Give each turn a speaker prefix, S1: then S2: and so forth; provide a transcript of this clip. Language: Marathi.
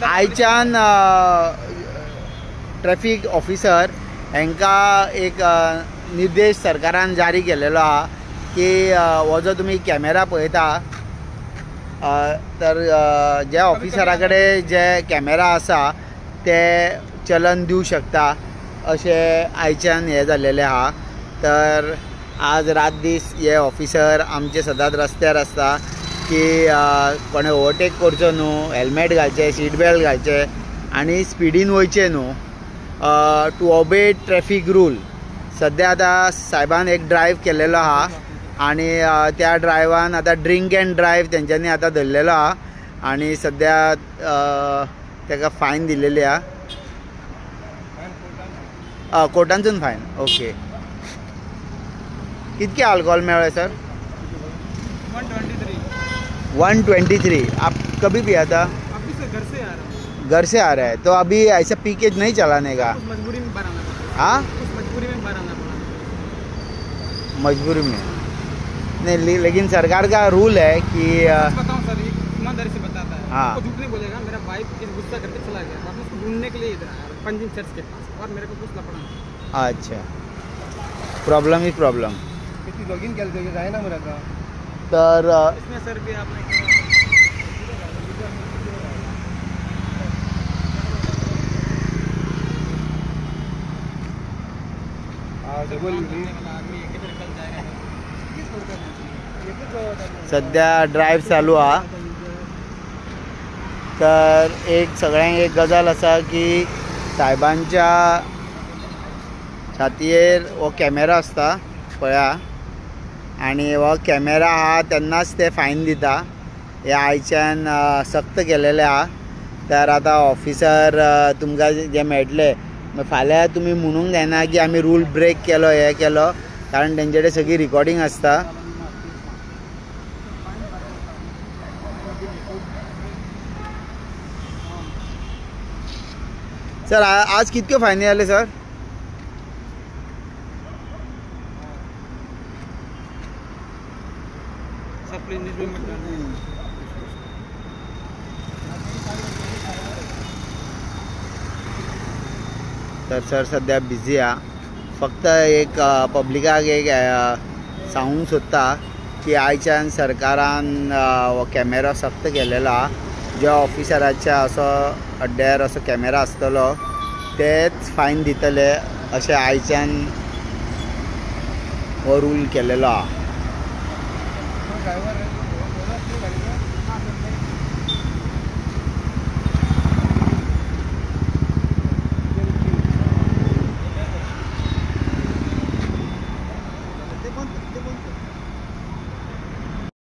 S1: आयच्यान ट्रॅफिक ऑफिसर हांकां एक निर्देश सरकारान जारी केलेलो आहा की हो जो तुमी कॅमेरा पळयता तर ज्या ऑफिसरा कडेन जे कॅमेरा आसा ते चलन दिवं शकता अशें आयच्यान हें जाल्लेलें आहा। तर आज रात दीस हे ऑफिसर आमचे सदांच रस्त्यार आसता की कोणें ओवरटेक करचो न्हू, हेल्मेट घालचें, सीट बेल्ट घालचें आनी स्पिडीन वयचें न्हू, टू ओबे ट्रॅफिक रूल। सद्या आतां साहेबान एक ड्रायव्ह केल्लेलो आहा आनी त्या ड्रायव्हान आतां ड्रिंक एंड ड्रायव्ह तेंच्यांनी आतां धरलेलो आहा आनी सद्या ताका फायन दिलेली आहा, कोर्टांतून फायन। ओके, कितके अल्कोहोल मेळ्ळें सर? 123। आप कभी पिया था?
S2: अभी से घर से आ रहा हूँ।
S1: घर से आ रहा है तो अभी ऐसा पीकेज नहीं चलाने का?
S2: मजबूरी में बाहर आना पड़ा।
S1: हाँ,
S2: मजबूरी में बाहर आना पड़ा।
S1: मजबूरी में नहीं, लेकिन सरकार का रूल है कि
S2: बताऊँ सर, ईमानदारी से बताता है।
S1: हाँ।
S2: वो झूठ नहीं बोलेगा। मेरा बाइक इस गुस्सा करके चला गया, वापस उसको ढूंढने के लिए इधर आया पंजिंग चर्च के पास, और मेरे को कुछ लपड़ा।
S1: अच्छा, प्रॉब्लम ही प्रॉब्लम।
S2: किती लॉगिन केलं जाए ना मेरा का।
S1: तर
S2: इसमें सर भी आपने
S1: सध्या ड्रायव्ह चालू आहा। तर एक सगळ्यांक एक गजाल आसा की साहेबांच्या छातयेर हो कॅमेरा आसता पळया, आनी हो कॅमेरा आहा तेन्नाच ते फायन दिता। हे आयच्यान सक्त केलेले आहा। तर आतां ऑफिसर तुमकां जे मेळटले फाल्यां तुमी म्हणूंक जायना की आमी रूल ब्रेक केलो, हे केलो, कारण तेंचे कडेन सगळी रिकॉर्डिंग आसता। सर आज कितके फायन जाले सर? तर सर सध्या बिझी आहा। फक्त एक पब्लिकाक एक सांगूंक सोदता की आयच्यान सरकारान हो कॅमेरा सक्त केलेलो आहा। ज्या ऑफिसराच्या असो अड्ड्यार असो कॅमेरा आसतलो तेच फायन दितले अशें आयच्यान हो रूल केलेलो आहा।